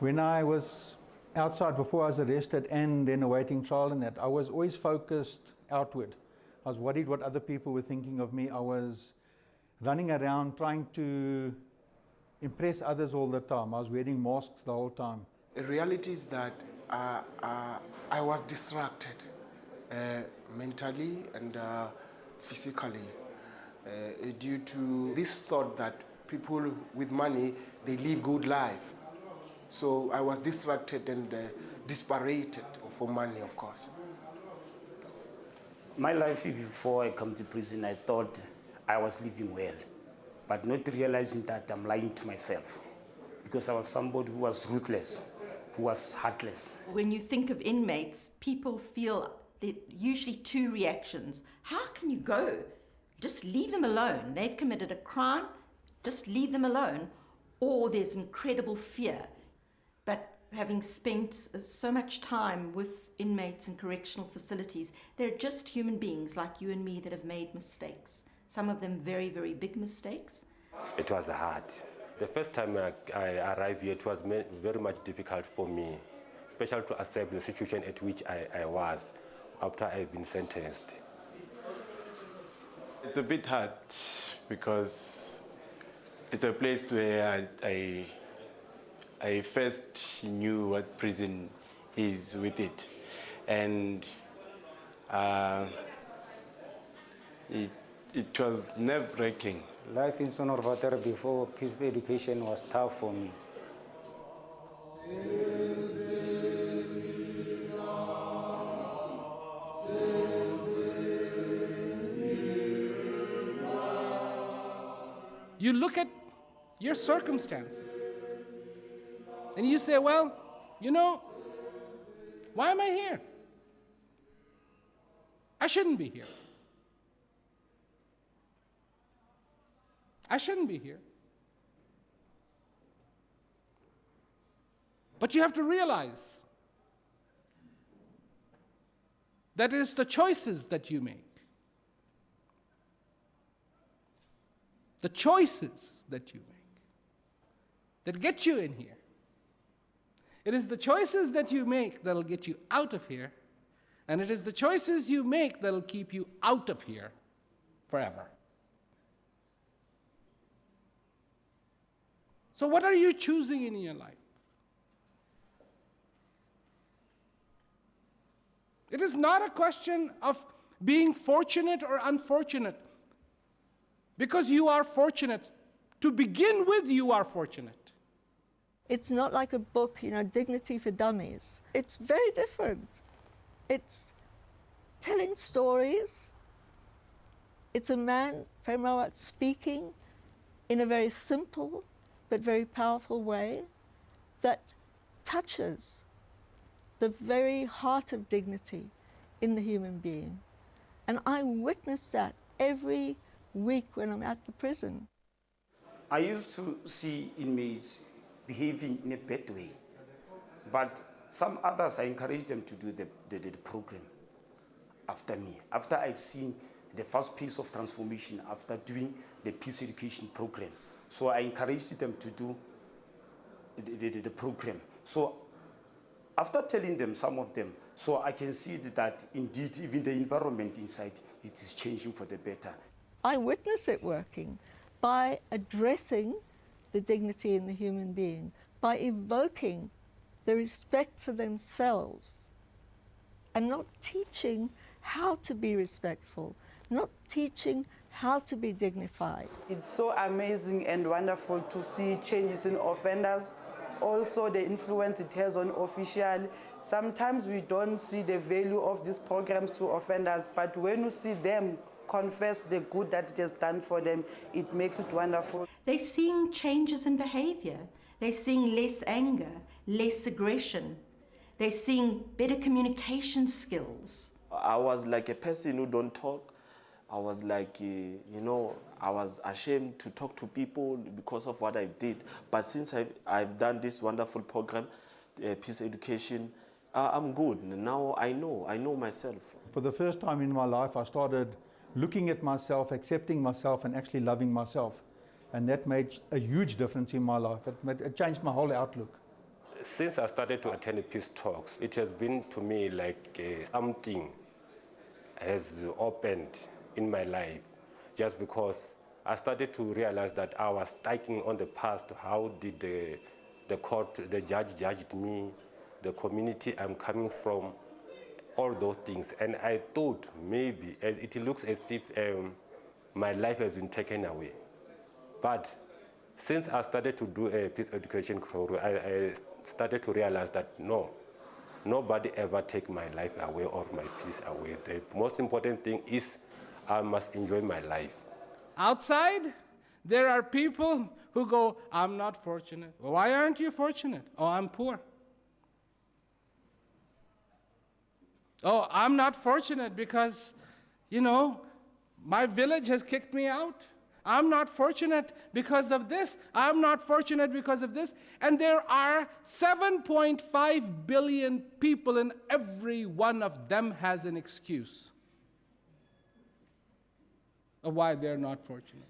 When I was outside before I was arrested and then awaiting trial and that, I was always focused outward. I was worried what other people were thinking of me. I was running around trying to impress others all the time. I was wearing masks the whole time. The reality is that I was distracted mentally and physically due to this thought that people with money, they live good life. So I was distracted and dispirited for money, of course. My life before I come to prison, I thought I was living well, but not realizing that I'm lying to myself, because I was somebody who was ruthless, who was heartless. When you think of inmates, people feel usually two reactions. How can you go? Just leave them alone. They've committed a crime, just leave them alone. Or there's incredible fear. But having spent so much time with inmates in correctional facilities, they're just human beings like you and me that have made mistakes. Some of them very, very big mistakes. It was hard. The first time I arrived here, it was very much difficult for me, especially to accept the situation at which I was after I've been sentenced. It's a bit hard because it's a place where I first knew what prison is with it. And it was nerve-wracking. Life in Zonderwater before peaceful education was tough for me. You look at your circumstances and you say, well, you know, why am I here? I shouldn't be here. I shouldn't be here. But you have to realize that it is the choices that you make. The choices that you make that get you in here. It is the choices that you make that will get you out of here, and it is the choices you make that will keep you out of here forever. So what are you choosing in your life? It is not a question of being fortunate or unfortunate, because you are fortunate. To begin with, you are fortunate. It's not like a book, Dignity for Dummies. It's very different. It's telling stories. It's a man, Prem Rawat, speaking in a very simple but very powerful way that touches the very heart of dignity in the human being. And I witness that every week when I'm at the prison. I used to see inmates behaving in a bad way, but some others, I encouraged them to do the program after me. After I've seen the first piece of transformation after doing the peace education program, so I encouraged them to do the program. So after telling them, some of them, so I can see that indeed even the environment inside, it is changing for the better. I witness it working by addressing the dignity in the human being, by evoking the respect for themselves, and not teaching how to be respectful, not teaching how to be dignified. It's so amazing and wonderful to see changes in offenders, also the influence it has on officials. Sometimes we don't see the value of these programs to offenders, but when you see them confess the good that it has done for them, it makes it wonderful. They're seeing changes in behavior. They're seeing less anger, less aggression. They're seeing better communication skills. I was like a person who don't talk. I was like, I was ashamed to talk to people because of what I did. But since I've done this wonderful program, peace education, I'm good. Now I know myself. For the first time in my life, I started looking at myself, accepting myself, and actually loving myself. And that made a huge difference in my life. It changed my whole outlook. Since I started to attend the peace talks, it has been to me like something has opened in my life, just because I started to realize that I was stuck on the past. How did the court, the judge judged me, the community I'm coming from, all those things. And I thought maybe it looks as if my life has been taken away. But since I started to do a peace education program, I started to realize that no, nobody ever take my life away or my peace away. The most important thing is I must enjoy my life. Outside, there are people who go, I'm not fortunate. Well, why aren't you fortunate? Oh, I'm poor. Oh, I'm not fortunate because, my village has kicked me out. I'm not fortunate because of this. I'm not fortunate because of this. And there are 7.5 billion people, and every one of them has an excuse of why they're not fortunate.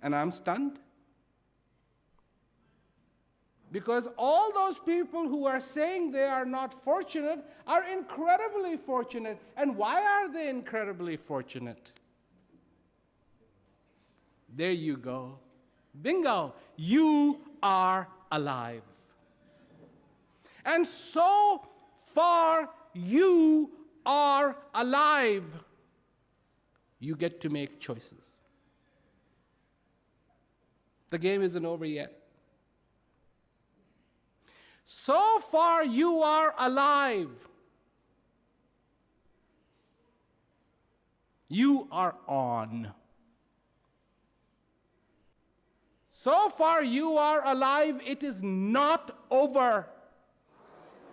And I'm stunned. Because all those people who are saying they are not fortunate are incredibly fortunate. And why are they incredibly fortunate? There you go. Bingo. You are alive. And so far you are alive, you get to make choices. The game isn't over yet. So far you are alive. You are on. So far you are alive, it is not over.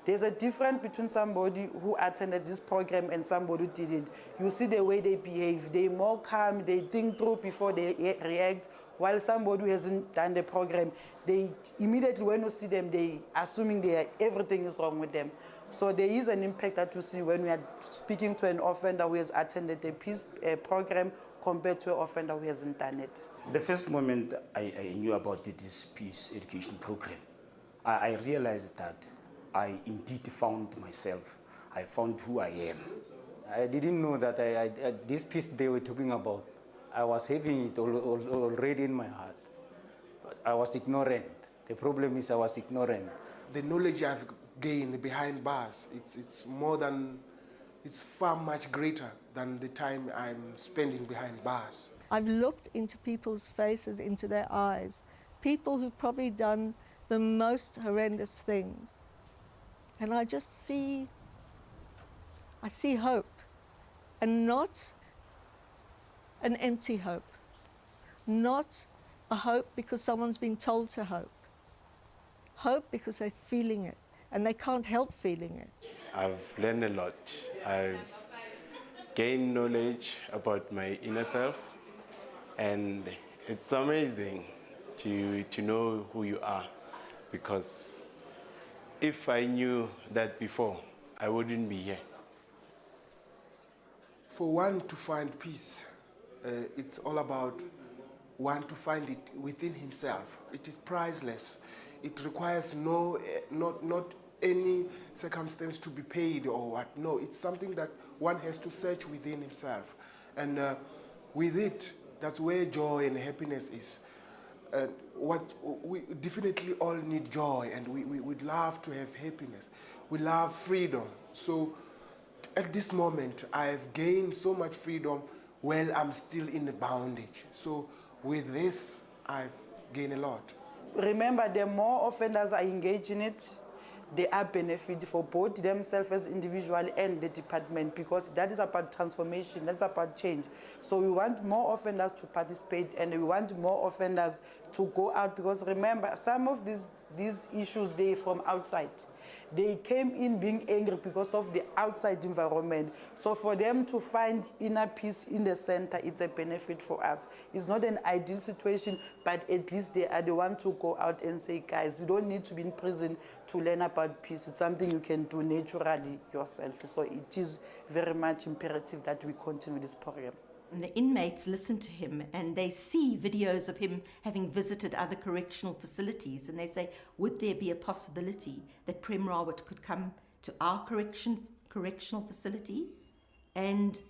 There's a difference between somebody who attended this program and somebody who didn't. You see the way they behave. They're more calm, they think through before they react, while somebody who hasn't done the program, they immediately, when you see them, they assuming everything is wrong with them. So there is an impact that you see when we are speaking to an offender who has attended a peace program compared to an offender who hasn't done it. The first moment I knew about this peace education program, I realized that I indeed found myself. I found who I am. I didn't know that this peace they were talking about, I was having it already in my heart. But I was ignorant. The problem is I was ignorant. The knowledge I've gained behind bars, it's far much greater than the time I'm spending behind bars. I've looked into people's faces, into their eyes, people who've probably done the most horrendous things. And I just see hope, and not an empty hope, not a hope because someone's been told to hope. Hope because they're feeling it, and they can't help feeling it. I've learned a lot. I've gained knowledge about my inner self, and it's amazing to know who you are, because if I knew that before, I wouldn't be here. For one to find peace, it's all about one to find it within himself. It is priceless. It requires not any circumstance to be paid or what. No, it's something that one has to search within himself. And with it, that's where joy and happiness is. What we definitely all need joy, and we would love to have happiness. We love freedom. So at this moment, I've gained so much freedom while I'm still in the bondage. So with this, I've gained a lot. Remember, the more offenders are engaged in it, they are benefit for both themselves as individual and the department, because that is about transformation, that's about change. So we want more offenders to participate, and we want more offenders to go out, because remember, some of these issues, they're from outside. They came in being angry because of the outside environment. So for them to find inner peace in the center, it's a benefit for us. It's not an ideal situation, but at least they are the ones to go out and say, guys, you don't need to be in prison to learn about peace. It's something you can do naturally yourself. So it is very much imperative that we continue this program. And the inmates listen to him and they see videos of him having visited other correctional facilities, and they say, would there be a possibility that Prem Rawat could come to our correctional facility? And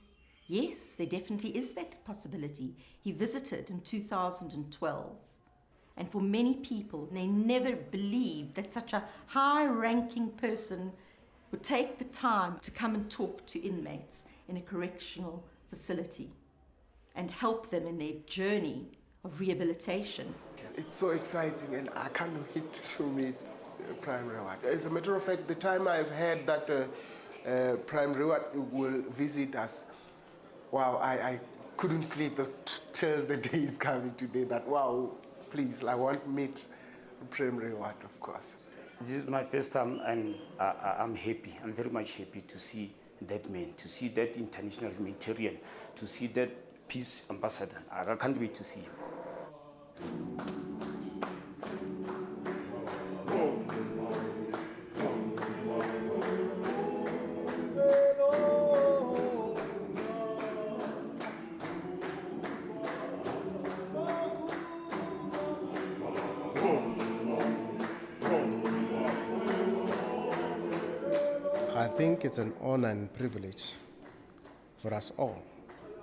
yes, there definitely is that possibility. He visited in 2012. And for many people, they never believed that such a high-ranking person would take the time to come and talk to inmates in a correctional facility and help them in their journey of rehabilitation. It's so exciting, and I can't wait to meet Prem Rawat. As a matter of fact, the time I've heard that Prem Rawat will visit us, wow, I couldn't sleep till the day is coming today. That wow, please, I want to meet Prem Rawat, of course. This is my first time, and I'm happy. I'm very much happy to see that man, to see that international humanitarian, to see that peace ambassador. I can't wait to see him. I think it's an honor and privilege for us all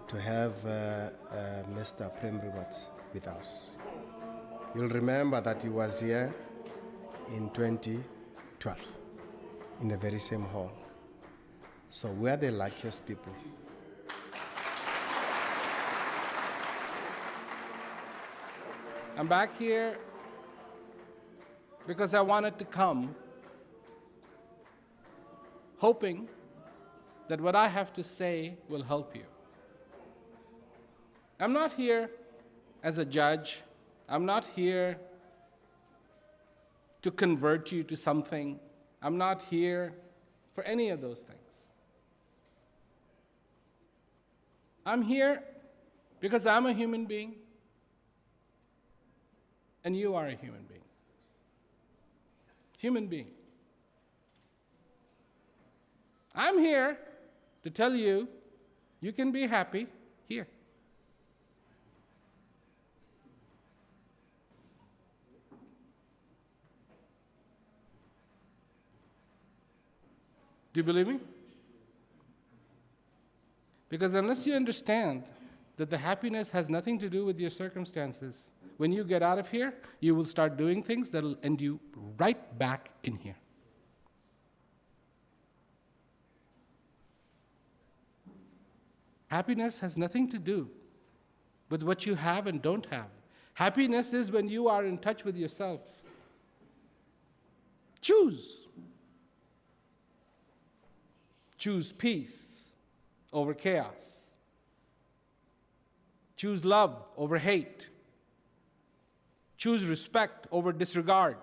to have Mr. Prem Rawat with us. You'll remember that he was here in 2012 in the very same hall. So we are the luckiest people. I'm back here because I wanted to come, hoping that what I have to say will help you. I'm not here as a judge. I'm not here to convert you to something. I'm not here for any of those things. I'm here because I'm a human being, and you are a human being. Human being. I'm here to tell you, you can be happy here. Do you believe me? Because unless you understand that the happiness has nothing to do with your circumstances, when you get out of here, you will start doing things that will end you right back in here. Happiness has nothing to do with what you have and don't have. Happiness is when you are in touch with yourself. Choose. Choose peace over chaos. Choose love over hate. Choose respect over disregard.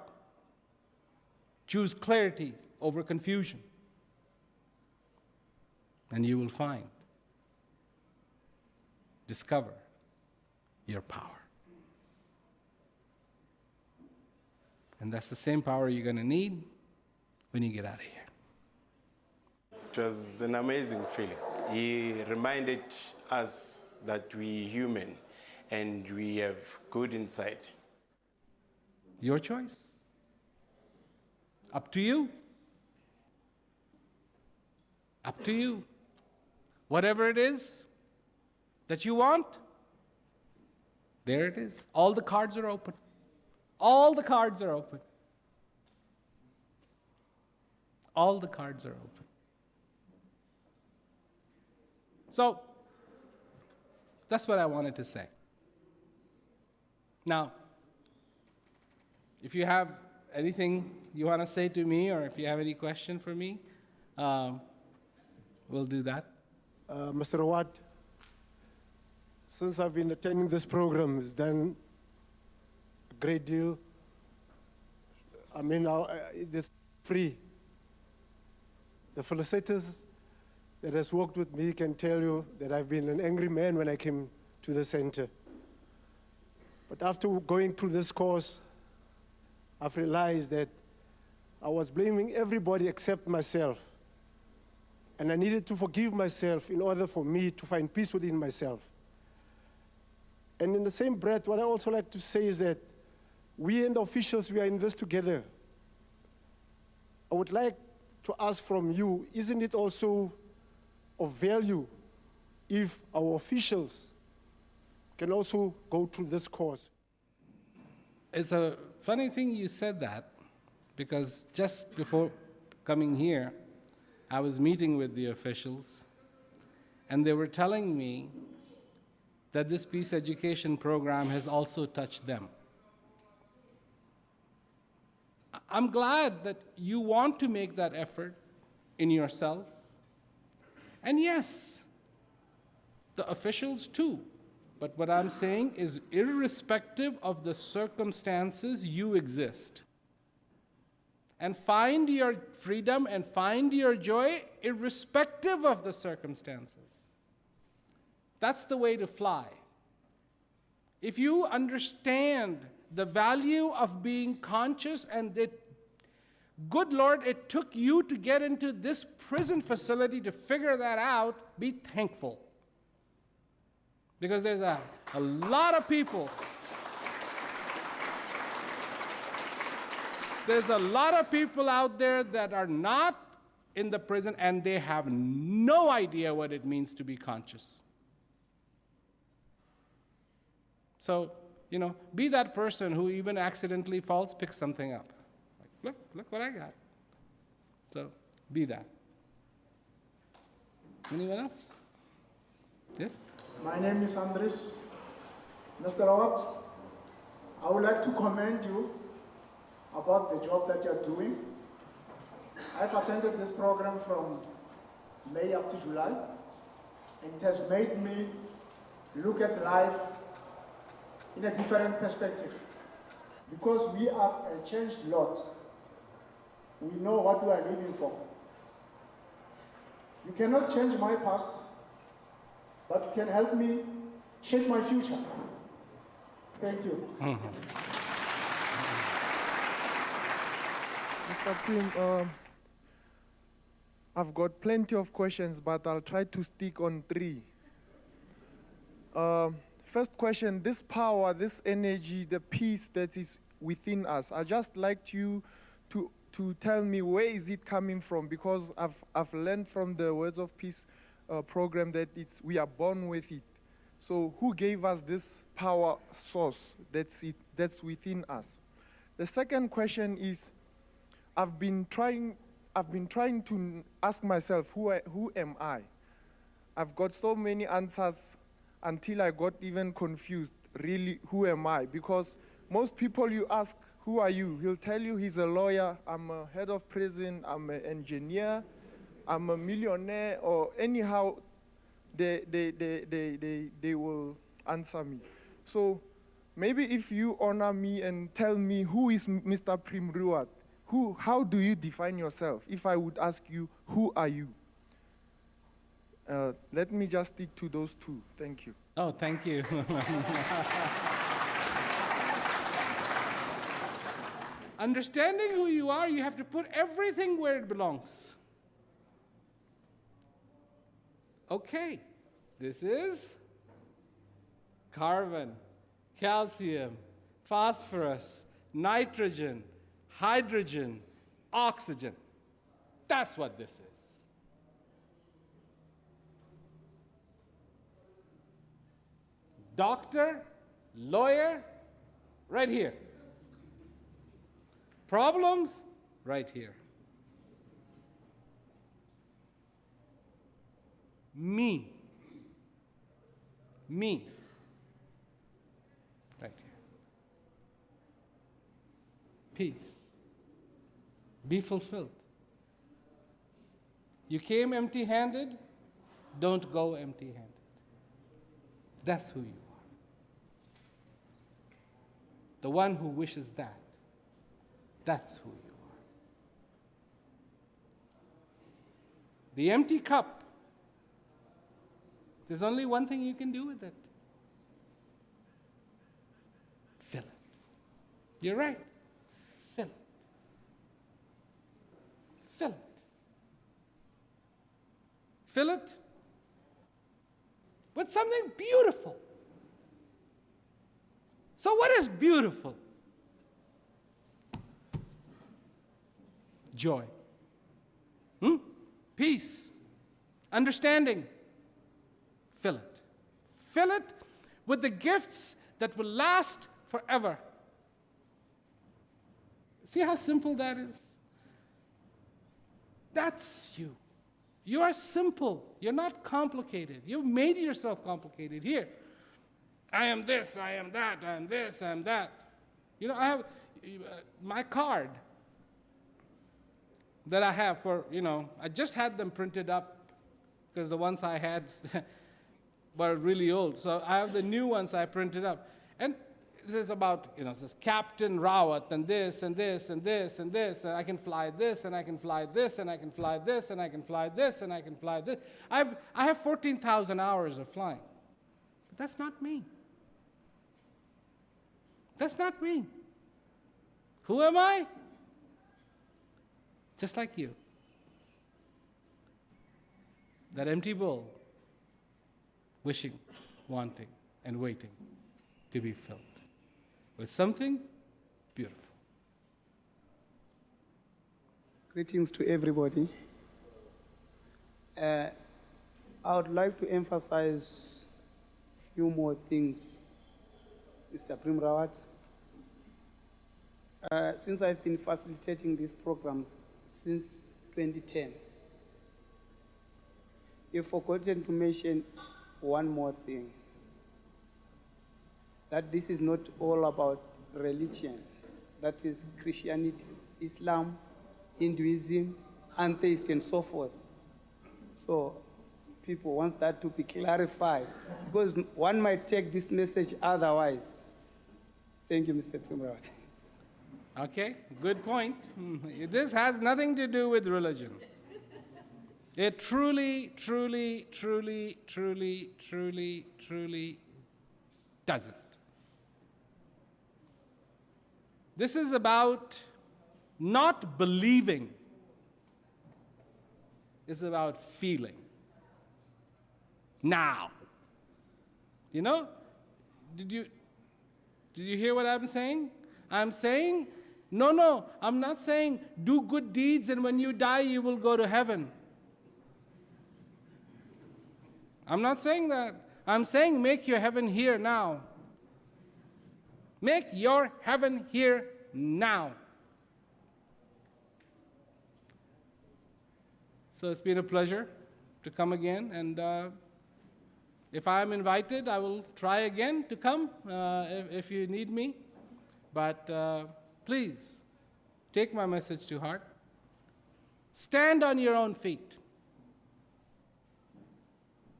Choose clarity over confusion. And you will find, discover your power. And that's the same power you're going to need when you get out of here. It was an amazing feeling. He reminded us that we're human and we have good inside. Your choice. Up to you. Up to you. Whatever it is that you want, there it is. All the cards are open. All the cards are open. All the cards are open. So, that's what I wanted to say. Now, if you have anything you want to say to me, or if you have any question for me, we'll do that. Mr. Rawat, since I've been attending this program, it's done a great deal. I mean, it's free. The facilitators that has worked with me can tell you that I've been an angry man when I came to the center. But after going through this course, I've realized that I was blaming everybody except myself. And I needed to forgive myself in order for me to find peace within myself. And in the same breath, what I also like to say is that we and the officials, we are in this together. I would like to ask from you, isn't it also of value if our officials can also go through this course? It's a funny thing you said that, because just before coming here, I was meeting with the officials, and they were telling me that this peace education program has also touched them. I'm glad that you want to make that effort in yourself. And yes, the officials too. But what I'm saying is, irrespective of the circumstances, you exist. And find your freedom and find your joy irrespective of the circumstances. That's the way to fly. If you understand the value of being conscious, and good Lord, it took you to get into this prison facility to figure that out, be thankful. Because there's a lot of people. There's a lot of people out there that are not in the prison, and they have no idea what it means to be conscious. So, be that person who even accidentally falls, picks something up. Like, look what I got. So, be that. Anyone else? Yes? My name is Andres. Mr. Rawat, I would like to commend you about the job that you're doing. I've attended this program from May up to July, and it has made me look at life in a different perspective. Because we are a changed lot, we know what we are living for. You cannot change my past, but you can help me shape my future. Thank you. Mr. Prem, I've got plenty of questions, but I'll try to stick on 3. First question, this power, this energy, the peace that is within us, I'd just like you to tell me, where is it coming from? Because I've learned from the Words of Peace program that we are born with it. So who gave us this power source that's within us? The second question is, I've been trying to ask myself, who am I? I've got so many answers until I got even confused. Really, who am I? Because most people you ask, who are you? He'll tell you he's a lawyer, I'm a head of prison, I'm an engineer, I'm a millionaire, or anyhow, they will answer me. So maybe if you honor me and tell me, who is Mr. Prem Rawat? How do you define yourself? If I would ask you, who are you? Let me just stick to those 2. Thank you. Oh, thank you. Understanding who you are, you have to put everything where it belongs. Okay, this is carbon, calcium, phosphorus, nitrogen, hydrogen, oxygen. That's what this is. Doctor, lawyer, right here. Problems, right here. Me, right here. Peace, be fulfilled. You came empty-handed, don't go empty-handed. That's who you are. The one who wishes that, that's who you are. The empty cup, there's only one thing you can do with it. Fill it. You're right. Fill it. Fill it. Fill it with something beautiful. So what is beautiful? Joy. Peace. Understanding. Fill it. Fill it with the gifts that will last forever. See how simple that is? That's you. You are simple. You're not complicated. You've made yourself complicated. Here, I am this, I am that, I am this, I am that. You know, I have my card that I have for, I just had them printed up because the ones I had were really old. So I have the new ones I printed up. And there's about, it says Captain Rawat and this and this and this and this, and I can fly this and I can fly this and I can fly this and I can fly this and I can fly this. I have 14,000 hours of flying. But that's not me. That's not me. Who am I? Just like you. That empty bowl, wishing, wanting, and waiting to be filled with something beautiful. Greetings to everybody. I would like to emphasize a few more things, Mr. Prem Rawat. Since I've been facilitating these programs since 2010, you've forgotten to mention one more thing, that this is not all about religion, that is Christianity, Islam, Hinduism, atheist, and so forth. So people want that to be clarified, because one might take this message otherwise. Thank you, Mr. Prem Rawat. Okay, good point. This has nothing to do with religion. It truly, truly, truly, truly, truly, truly doesn't. This is about not believing. It's about feeling. Now. Did you hear what I'm saying? I'm saying, no, I'm not saying do good deeds and when you die you will go to heaven. I'm not saying that. I'm saying make your heaven here now. Make your heaven here now. So it's been a pleasure to come again, and if I'm invited, I will try again to come if you need me. But please, take my message to heart. Stand on your own feet,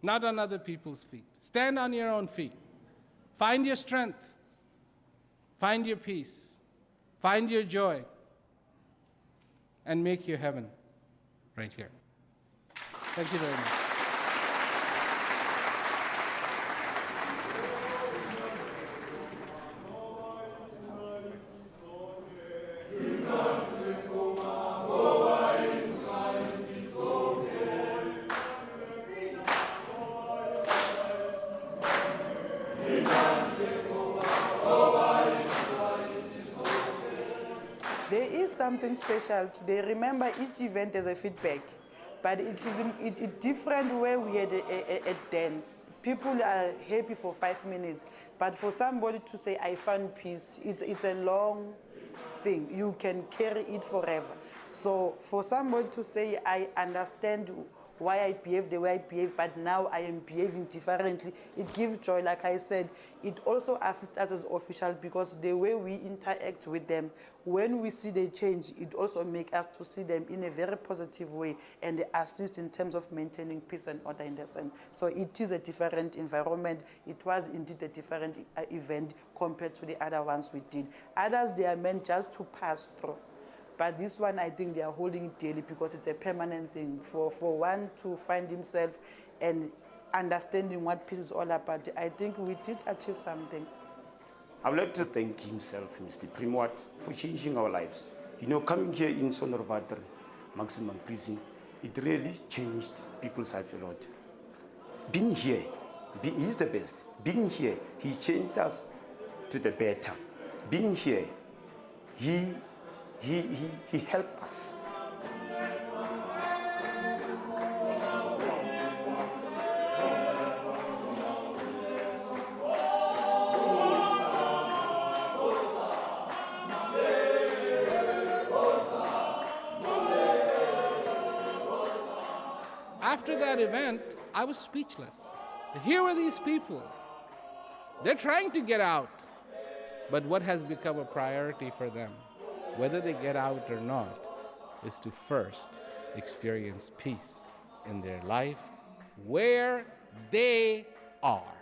not on other people's feet. Stand on your own feet. Find your strength. Find your peace. Find your joy. And make your heaven right here. Thank you very much. There is something special today. Remember, each event has a feedback, but it is a different way we had a dance. People are happy for 5 minutes, but for somebody to say, I found peace, it's a long thing. You can carry it forever. So for somebody to say, I understand why I behave the way I behave, but now I am behaving differently, it gives joy. Like I said, it also assists us as officials, because the way we interact with them, when we see the change, it also makes us to see them in a very positive way and assist in terms of maintaining peace and order in the scene. So it is a different environment. It was indeed a different event compared to the other ones we did. Others, they are meant just to pass through. But this one, I think they are holding it daily because it's a permanent thing. For one to find himself and understanding what peace is all about, I think we did achieve something. I would like to thank himself, Mr. Prem Rawat, for changing our lives. Coming here in Zonderwater, maximum prison, it really changed people's life a lot. Being here, he's the best. Being here, he changed us to the better. Being here, he helped us. After that event, I was speechless. Here were these people. They're trying to get out. But what has become a priority for them, whether they get out or not, is to first experience peace in their life where they are.